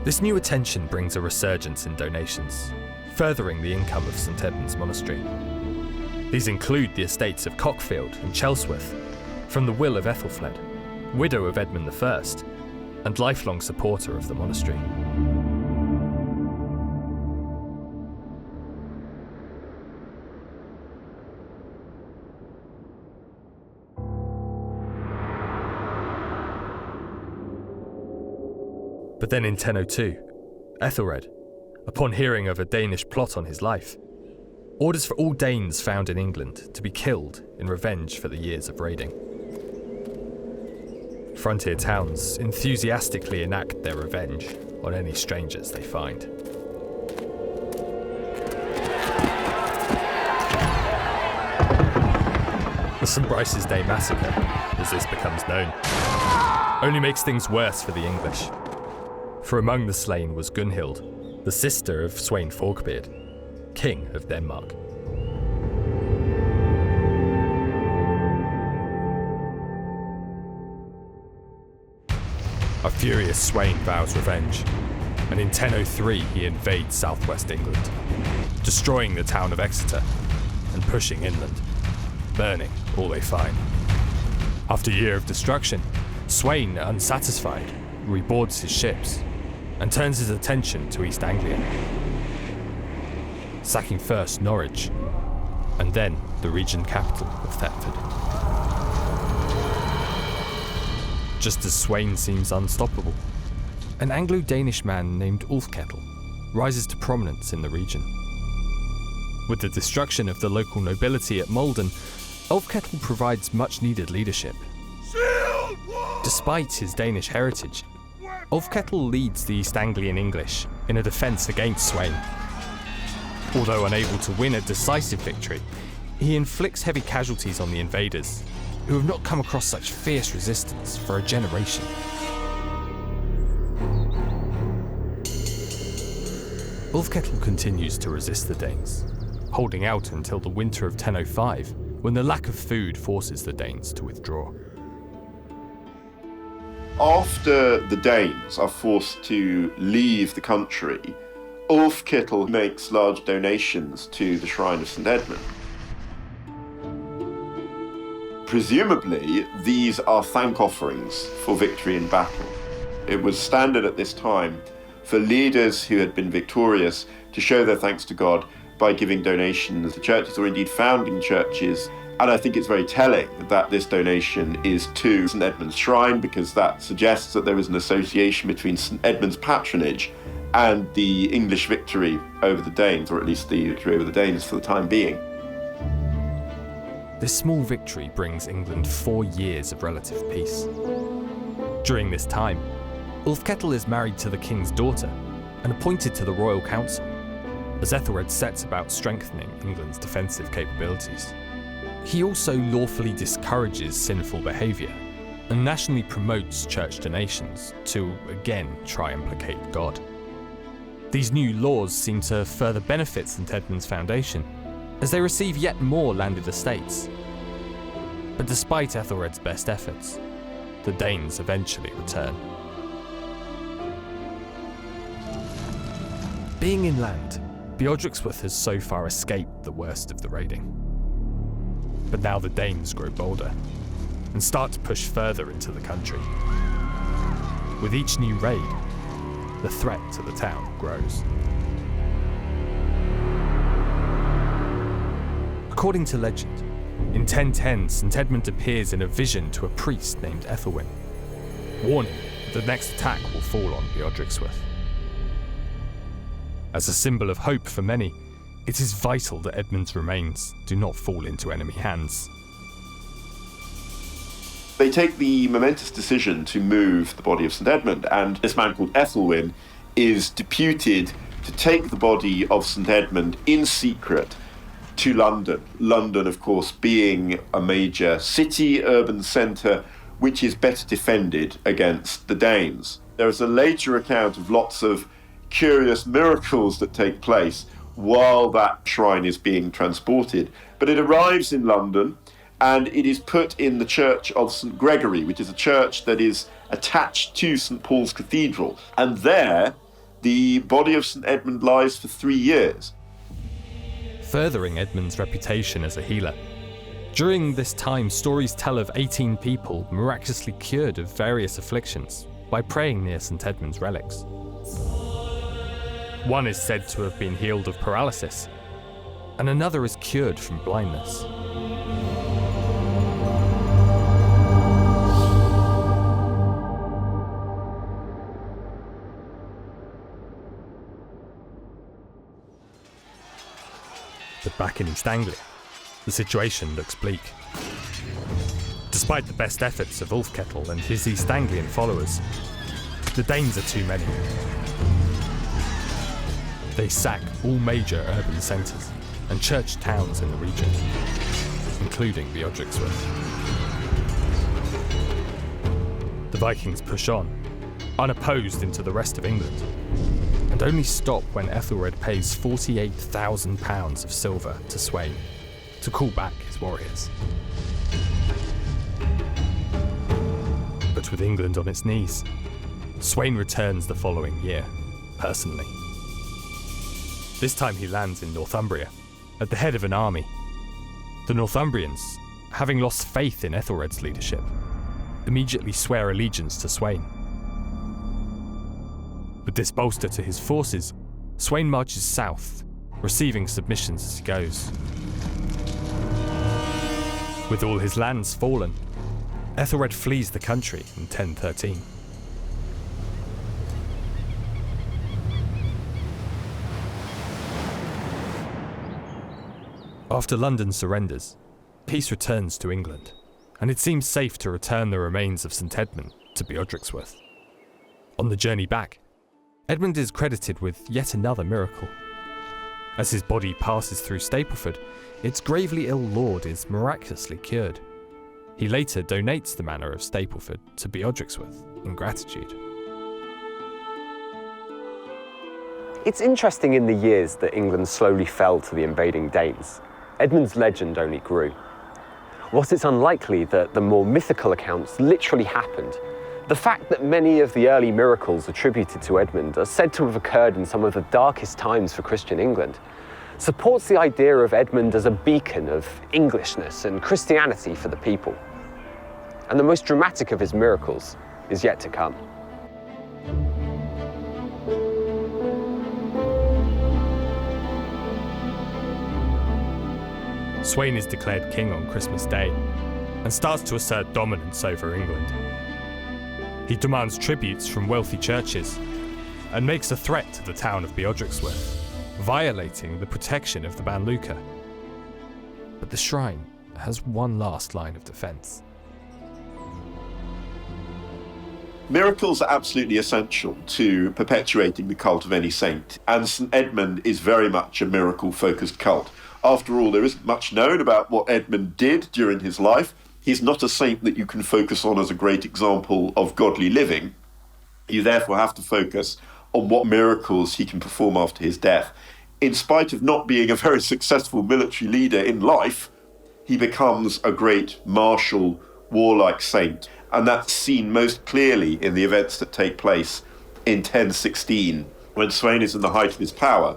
Speaker 1: This new attention brings a resurgence in donations, furthering the income of St Edmund's monastery. These include the estates of Cockfield and Chelsworth, from the will of Ethelfled, widow of Edmund I, and lifelong supporter of the monastery. But then in 1002, Ethelred, upon hearing of a Danish plot on his life, orders for all Danes found in England to be killed in revenge for the years of raiding. Frontier towns enthusiastically enact their revenge on any strangers they find. The St Brice's Day Massacre, as this becomes known, only makes things worse for the English. For among the slain was Gunhild, the sister of Sweyn Forkbeard, King of Denmark. A furious Sweyn vows revenge, and in 1003 he invades southwest England, destroying the town of Exeter and pushing inland, burning all they find. After a year of destruction, Sweyn, unsatisfied, reboards his ships and turns his attention to East Anglia, sacking first Norwich and then the region capital of Thetford. Just as Sweyn seems unstoppable, an Anglo-Danish man named Ulfkettel rises to prominence in the region. With the destruction of the local nobility at Malden, Ulfkettel provides much-needed leadership. Despite his Danish heritage, Ulfkettel leads the East Anglian English in a defence against Sweyn. Although unable to win a decisive victory, he inflicts heavy casualties on the invaders, who have not come across such fierce resistance for a generation. Ulfkettel continues to resist the Danes, holding out until the winter of 1005, when the lack of food forces the Danes to withdraw.
Speaker 3: After the Danes are forced to leave the country, Ulfkettel makes large donations to the Shrine of St Edmund. Presumably, these are thank offerings for victory in battle. It was standard at this time for leaders who had been victorious to show their thanks to God by giving donations to churches or indeed founding churches. And I think it's very telling that this donation is to St Edmund's Shrine, because that suggests that there is an association between St Edmund's patronage and the English victory over the Danes, or at least the victory over the Danes for the time being.
Speaker 1: This small victory brings England 4 years of relative peace. During this time, Ulfkettel is married to the king's daughter and appointed to the royal council, as Ethelred sets about strengthening England's defensive capabilities. He also lawfully discourages sinful behaviour and nationally promotes church donations to again try and placate God. These new laws seem to further benefit St Edmund's foundation, as they receive yet more landed estates. But despite Ethelred's best efforts, the Danes eventually return. Being inland, Beodericsworth has so far escaped the worst of the raiding. But now the Danes grow bolder and start to push further into the country. With each new raid, the threat to the town grows. According to legend, in 1010 St Edmund appears in a vision to a priest named Ethelwyn, warning that the next attack will fall on Beodericsworth. As a symbol of hope for many, it is vital that Edmund's remains do not fall into enemy hands.
Speaker 3: They take the momentous decision to move the body of St Edmund, and this man called Ethelwyn is deputed to take the body of St Edmund in secret to London. London, of course, being a major city, urban centre, which is better defended against the Danes. There is a later account of lots of curious miracles that take place while that shrine is being transported. But it arrives in London and it is put in the church of St Gregory, which is a church that is attached to St Paul's Cathedral. And there, the body of St Edmund lies for 3 years.
Speaker 1: Furthering Edmund's reputation as a healer. During this time, stories tell of 18 people miraculously cured of various afflictions by praying near St Edmund's relics. One is said to have been healed of paralysis, and another is cured from blindness. But back in East Anglia, the situation looks bleak. Despite the best efforts of Ulfkettel and his East Anglian followers, the Danes are too many. They sack all major urban centres and church towns in the region, including Beodericsworth. The Vikings push on, unopposed into the rest of England, and only stop when Ethelred pays £48,000 of silver to Sweyn to call back his warriors. But with England on its knees, Sweyn returns the following year, personally. This time he lands in Northumbria, at the head of an army. The Northumbrians, having lost faith in Ethelred's leadership, immediately swear allegiance to Sweyn. With this bolster to his forces, Sweyn marches south, receiving submissions as he goes. With all his lands fallen, Ethelred flees the country in 1013. After London surrenders, peace returns to England, and it seems safe to return the remains of St Edmund to Beodericsworth. On the journey back, Edmund is credited with yet another miracle. As his body passes through Stapleford, its gravely ill lord is miraculously cured. He later donates the manor of Stapleford to Beodericsworth in gratitude.
Speaker 2: It's interesting in the years that England slowly fell to the invading Danes, Edmund's legend only grew. Whilst it's unlikely that the more mythical accounts literally happened, the fact that many of the early miracles attributed to Edmund are said to have occurred in some of the darkest times for Christian England supports the idea of Edmund as a beacon of Englishness and Christianity for the people. And the most dramatic of his miracles is yet to come.
Speaker 1: Sweyn is declared king on Christmas Day and starts to assert dominance over England. He demands tributes from wealthy churches and makes a threat to the town of Beodericsworth, violating the protection of the Banluca. But the shrine has one last line of defence.
Speaker 3: Miracles are absolutely essential to perpetuating the cult of any saint, and St Edmund is very much a miracle-focused cult. After all, there isn't much known about what Edmund did during his life. He's not a saint that you can focus on as a great example of godly living. You therefore have to focus on what miracles he can perform after his death. In spite of not being a very successful military leader in life, he becomes a great martial, warlike saint. And that's seen most clearly in the events that take place in 1016, when Sweyn is in the height of his power.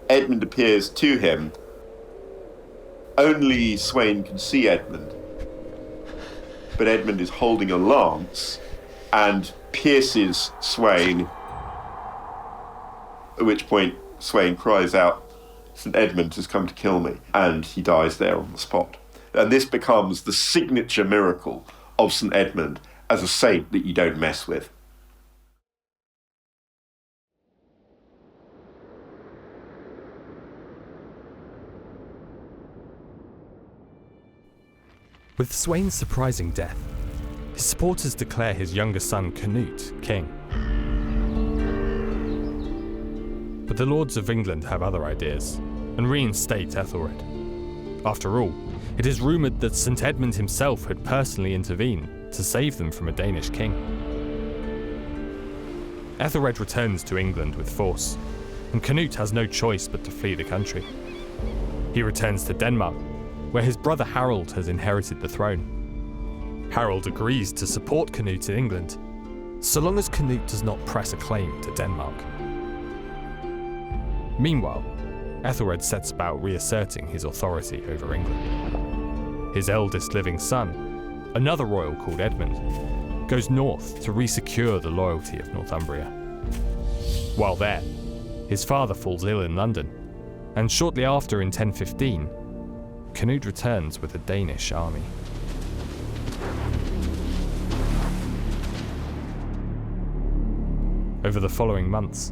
Speaker 3: Edmund appears to him. Only Sweyn can see Edmund, but Edmund is holding a lance and pierces Sweyn, at which point Sweyn cries out, "St Edmund has come to kill me," and he dies there on the spot. And this becomes the signature miracle of St Edmund as a saint that you don't mess with.
Speaker 1: With Sweyn's surprising death, his supporters declare his younger son Canute king. But the lords of England have other ideas and reinstate Ethelred. After all, it is rumoured that St Edmund himself had personally intervened to save them from a Danish king. Ethelred returns to England with force, and Canute has no choice but to flee the country. He returns to Denmark, where his brother Harold has inherited the throne. Harold agrees to support Canute in England, so long as Canute does not press a claim to Denmark. Meanwhile, Ethelred sets about reasserting his authority over England. His eldest living son, another royal called Edmund, goes north to resecure the loyalty of Northumbria. While there, his father falls ill in London, and shortly after in 1015, Canute returns with a Danish army. Over the following months,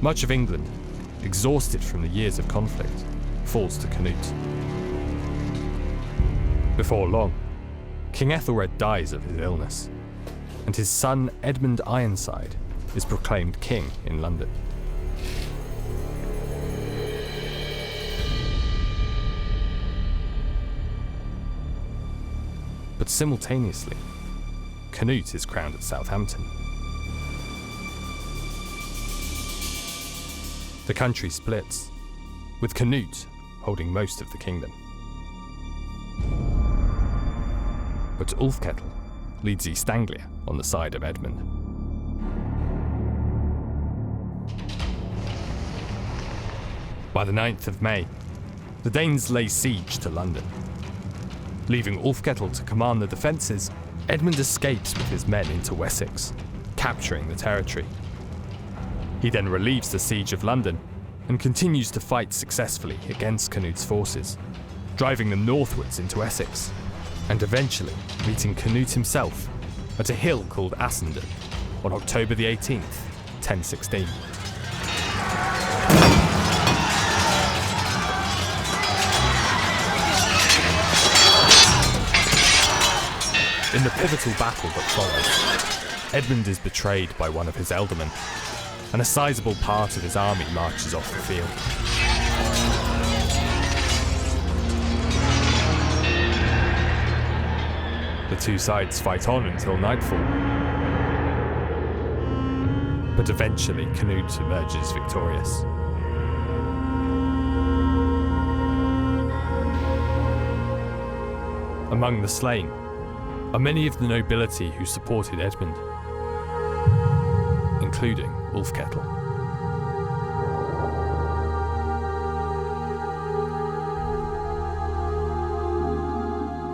Speaker 1: much of England, exhausted from the years of conflict, falls to Canute. Before long, King Ethelred dies of his illness, and his son Edmund Ironside is proclaimed king in London. But simultaneously, Canute is crowned at Southampton. The country splits, with Canute holding most of the kingdom. But Ulfkettel leads East Anglia on the side of Edmund. By the 9th of May, the Danes lay siege to London. Leaving Ulfkettel to command the defences, Edmund escapes with his men into Wessex, capturing the territory. He then relieves the siege of London and continues to fight successfully against Canute's forces, driving them northwards into Essex, and eventually meeting Canute himself at a hill called Assendon on October the 18th, 1016. In the pivotal battle that follows, Edmund is betrayed by one of his ealdormen, and a sizable part of his army marches off the field. The two sides fight on until nightfall, but eventually Canute emerges victorious. Among the slain are many of the nobility who supported Edmund, including Ulfkettel.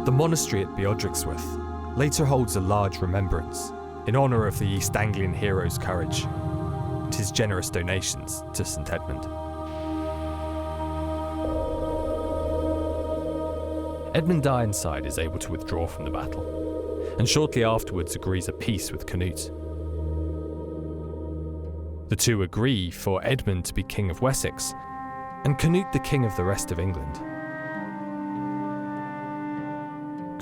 Speaker 1: The monastery at Beodericsworth later holds a large remembrance in honour of the East Anglian hero's courage and his generous donations to St Edmund. Edmund Ironside is able to withdraw from the battle, and shortly afterwards agrees a peace with Canute. The two agree for Edmund to be King of Wessex, and Canute the King of the rest of England.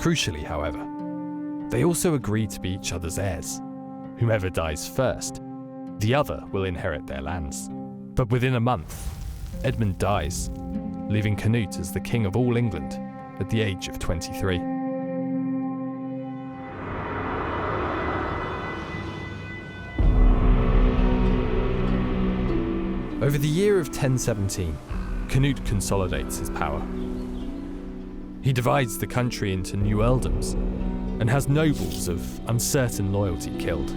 Speaker 1: Crucially, however, they also agree to be each other's heirs. Whomever dies first, the other will inherit their lands. But within a month, Edmund dies, leaving Canute as the King of all England at the age of 23. Over the year of 1017, Canute consolidates his power. He divides the country into new earldoms and has nobles of uncertain loyalty killed.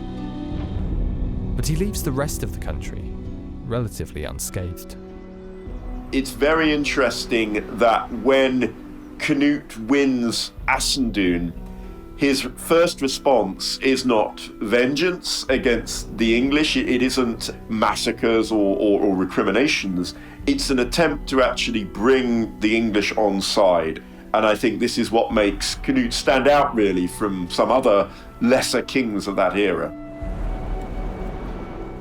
Speaker 1: But he leaves the rest of the country relatively unscathed.
Speaker 3: It's very interesting that when Canute wins Ascendun, his first response is not vengeance against the English. It isn't massacres or recriminations. It's an attempt to actually bring the English on side. And I think this is what makes Canute stand out really from some other lesser kings of that era.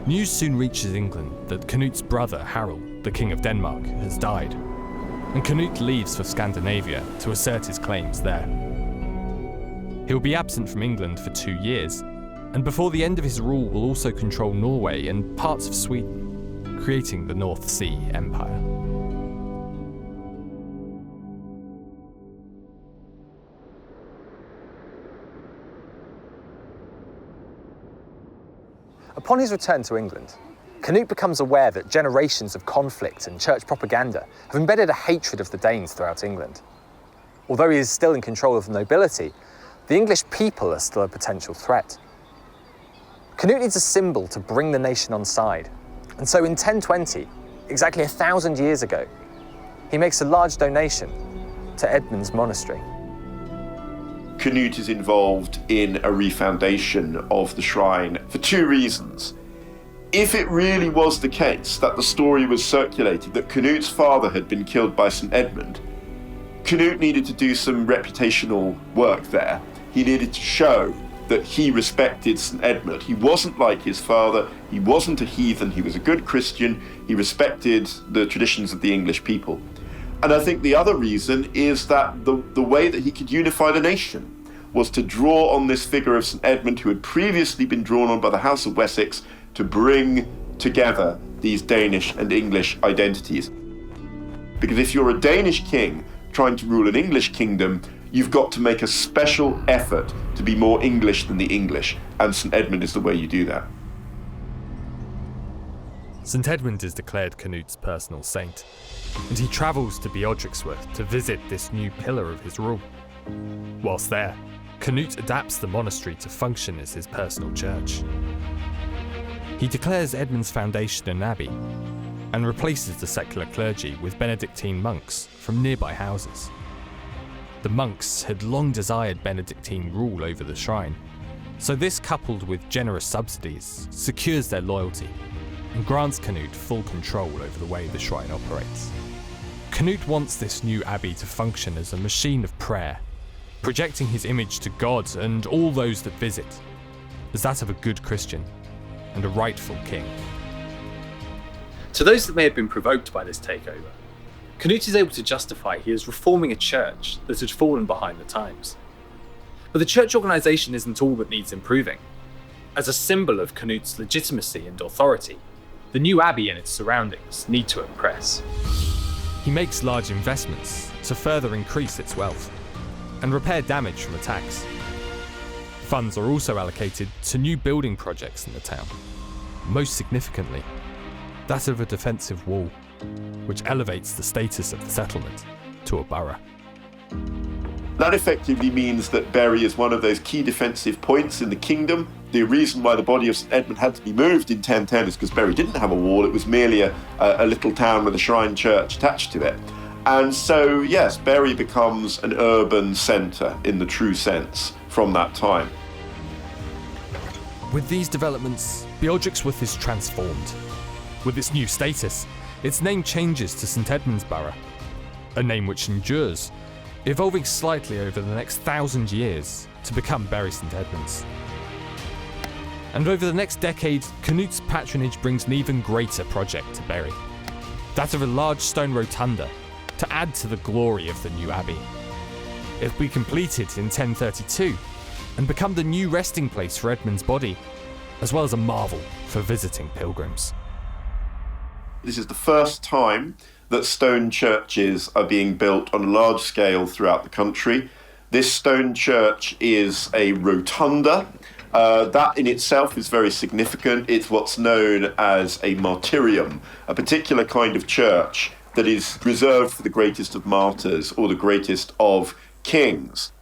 Speaker 1: News soon reaches England that Canute's brother Harold, the King of Denmark, has died, and Canute leaves for Scandinavia to assert his claims there. He'll be absent from England for 2 years, and before the end of his rule will also control Norway and parts of Sweden, creating the North Sea Empire.
Speaker 2: Upon his return to England, Canute becomes aware that generations of conflict and church propaganda have embedded a hatred of the Danes throughout England. Although he is still in control of the nobility, the English people are still a potential threat. Canute needs a symbol to bring the nation on side, and so in 1020, exactly 1,000 years ago, he makes a large donation to Edmund's monastery.
Speaker 3: Canute is involved in a refoundation of the shrine for 2 reasons. If it really was the case that the story was circulated that Canute's father had been killed by St Edmund, Canute needed to do some reputational work there. He needed to show that he respected St Edmund. He wasn't like his father, he wasn't a heathen, he was a good Christian, he respected the traditions of the English people. And I think the other reason is that the way that he could unify the nation was to draw on this figure of St Edmund, who had previously been drawn on by the House of Wessex, to bring together these Danish and English identities. Because if you're a Danish king trying to rule an English kingdom, you've got to make a special effort to be more English than the English, and St Edmund is the way you do that.
Speaker 1: St Edmund is declared Canute's personal saint, and he travels to Beodericsworth to visit this new pillar of his rule. Whilst there, Canute adapts the monastery to function as his personal church. He declares Edmund's foundation an abbey, and replaces the secular clergy with Benedictine monks from nearby houses. The monks had long desired Benedictine rule over the shrine, so this, coupled with generous subsidies, secures their loyalty and grants Canute full control over the way the shrine operates. Canute wants this new abbey to function as a machine of prayer, projecting his image to God and all those that visit, as that of a good Christian and a rightful king.
Speaker 4: To those that may have been provoked by this takeover, Canute is able to justify he is reforming a church that had fallen behind the times. But the church organisation isn't all that needs improving. As a symbol of Canute's legitimacy and authority, the new abbey and its surroundings need to impress.
Speaker 1: He makes large investments to further increase its wealth and repair damage from attacks. Funds are also allocated to new building projects in the town, most significantly, that of a defensive wall, which elevates the status of the settlement to a borough.
Speaker 3: That effectively means that Bury is one of those key defensive points in the kingdom. The reason why the body of St Edmund had to be moved in 1010 is because Bury didn't have a wall, it was merely a little town with a shrine church attached to it. And so, yes, Bury becomes an urban centre in the true sense from that time.
Speaker 1: With these developments, Beodericsworth is transformed. With its new status, its name changes to St Edmunds Borough, a name which endures, evolving slightly over the next 1,000 years to become Bury St Edmunds. And over the next decade, Canute's patronage brings an even greater project to Bury, that of a large stone rotunda to add to the glory of the new abbey. It will be completed in 1032 and become the new resting place for Edmund's body, as well as a marvel for visiting pilgrims.
Speaker 3: This is the first time that stone churches are being built on a large scale throughout the country. This stone church is a rotunda. That in itself is very significant. It's what's known as a martyrium, a particular kind of church that is reserved for the greatest of martyrs or the greatest of kings.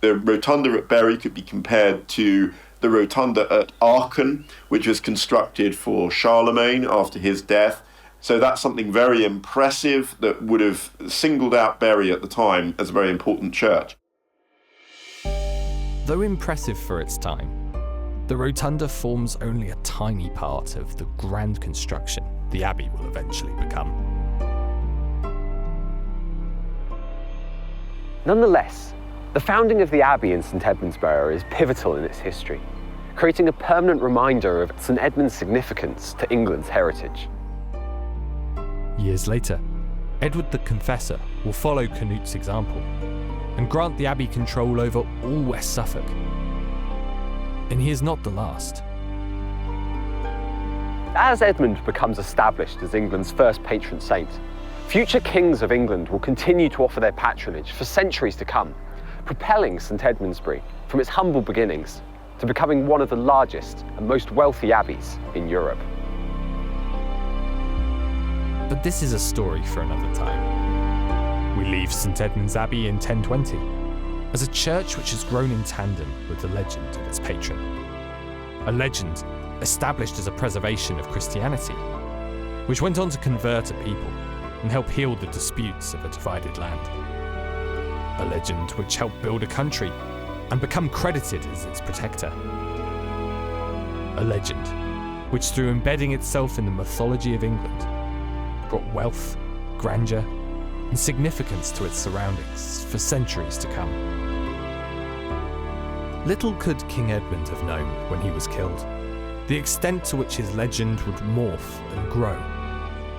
Speaker 3: The rotunda at Bury could be compared to the rotunda at Aachen, which was constructed for Charlemagne after his death. So that's something very impressive that would have singled out Bury at the time as a very important church.
Speaker 1: Though impressive for its time, the rotunda forms only a tiny part of the grand construction the abbey will eventually become.
Speaker 2: Nonetheless, the founding of the Abbey in St Edmunds Borough is pivotal in its history, creating a permanent reminder of St Edmund's significance to England's heritage.
Speaker 1: Years later, Edward the Confessor will follow Canute's example and grant the abbey control over all West Suffolk. And he is not the last.
Speaker 2: As Edmund becomes established as England's first patron saint, future kings of England will continue to offer their patronage for centuries to come, propelling St Edmundsbury from its humble beginnings to becoming one of the largest and most wealthy abbeys in Europe.
Speaker 1: But this is a story for another time. We leave St Edmund's Abbey in 1020 as a church which has grown in tandem with the legend of its patron. A legend established as a preservation of Christianity, which went on to convert a people and help heal the disputes of a divided land. A legend which helped build a country and become credited as its protector. A legend which, through embedding itself in the mythology of England, brought wealth, grandeur, and significance to its surroundings for centuries to come. Little could King Edmund have known when he was killed the extent to which his legend would morph and grow,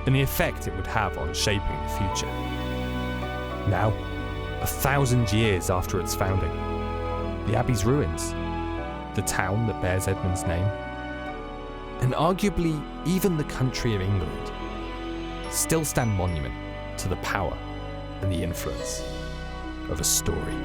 Speaker 1: and the effect it would have on shaping the future. Now, 1,000 years after its founding, the Abbey's ruins, the town that bears Edmund's name, and arguably even the country of England, still stand monument to the power and the influence of a story.